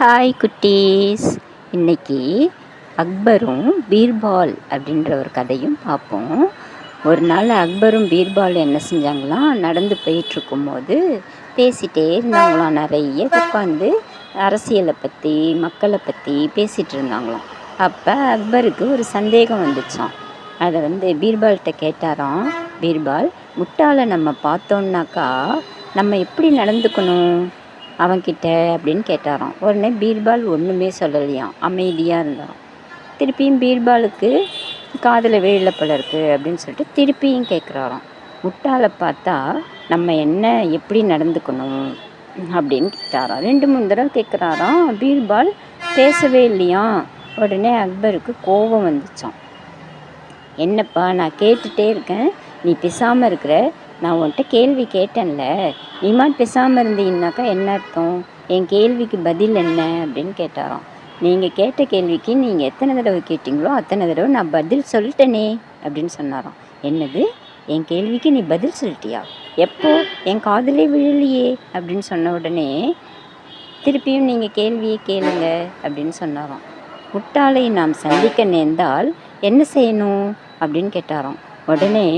Hi குட்டீஸ். இன்னைக்கு அக்பரும் பீர்பால் அப்படின்ற ஒரு கதையும் பார்ப்போம். ஒரு நாள் அக்பரும் பீர்பால் என்ன செஞ்சாங்களாம், நடந்து போயிட்டுருக்கும்போது பேசிகிட்டே இருந்தாங்களாம். நிறைய உட்காந்து அரசியலை பற்றி மக்களை பற்றி பேசிகிட்டு இருந்தாங்களாம். அப்போ அக்பருக்கு ஒரு சந்தேகம் வந்துச்சான். அதை பீர்பால்கிட்ட கேட்டாராம். பீர்பால், முட்டாளை நம்ம பார்த்தோன்னாக்கா நம்ம எப்படி நடந்துக்கணும் அவன்கிட்ட அப்படின்னு கேட்டாராம். உடனே பீர்பால் ஒன்றுமே சொல்லலையாம், அமைதியாக இருந்தாராம். திருப்பியும் பீர்பாலுக்கு காதில் விழல போல இருக்குது அப்படின்னு சொல்லிட்டு திருப்பியும் கேட்குறாராம். முட்டாளை பார்த்தா நம்ம என்ன எப்படி நடந்துக்கணும் அப்படின்னு கேட்டாராம். 2-3 தடவை கேட்குறாராம். பீர்பால் பேசவே இல்லையா. உடனே அக்பருக்கு கோபம் வந்துச்சான். என்னப்பா, நான் கேட்டுகிட்டே இருக்கேன், நீ பேசாமல் இருக்கிற. நான் உன்கிட்ட கேள்வி கேட்டேன்ல, நீமான் பேசாமல் இருந்தீங்கன்னாக்கா என்ன அர்த்தம்? என் கேள்விக்கு பதில் என்ன அப்படின்னு கேட்டாராம். நீங்கள் கேட்ட கேள்விக்கு நீங்கள் எத்தனை தடவை கேட்டிங்களோ அத்தனை தடவை நான் பதில் சொல்லிட்டேனே அப்படின்னு சொன்னாராம். என்னது, என் கேள்விக்கு நீ பதில் சொல்லிட்டியா? எப்போ? என் காதிலே விழலையே அப்படின்னு சொன்ன உடனே திருப்பியும் நீங்கள் கேள்வியை கேளுங்க அப்படின்னு சொன்னாராம். முட்டாளை நாம் சந்திக்க நேர்ந்தால் என்ன செய்யணும் அப்படின்னு கேட்டாராம். உடனே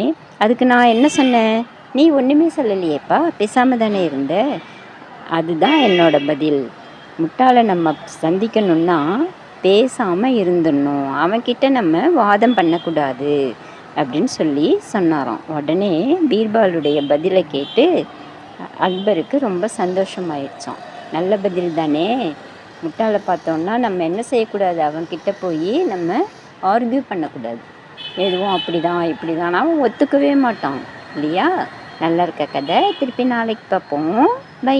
அதுக்கு நான் என்ன சொன்னேன்? நீ ஒன்றுமே சொல்லலையேப்பா, பேசாமல் தானே இருந்த. அதுதான் என்னோட பதில். முட்டாளை நம்ம சந்திக்கணுன்னா பேசாமல் இருந்துடணும், அவன்கிட்ட நம்ம வாதம் பண்ணக்கூடாது அப்படின்னு சொல்லி சொன்னாராம். உடனே பீர்பாலுடைய பதிலை கேட்டு அக்பருக்கு ரொம்ப சந்தோஷமாயிடுச்சான். நல்ல பதில் தானே. முட்டாளை பார்த்தோன்னா நம்ம என்ன செய்யக்கூடாது, அவன்கிட்ட போய் நம்ம ஆர்கியூ பண்ணக்கூடாது. எதுவும் அப்படி தான் இப்படி தான் அவன் ஒத்துக்கவே மாட்டான் இல்லையா. நல்லா இருக்க கதை. திருப்பி நாளைக்கு பார்ப்போம். பை.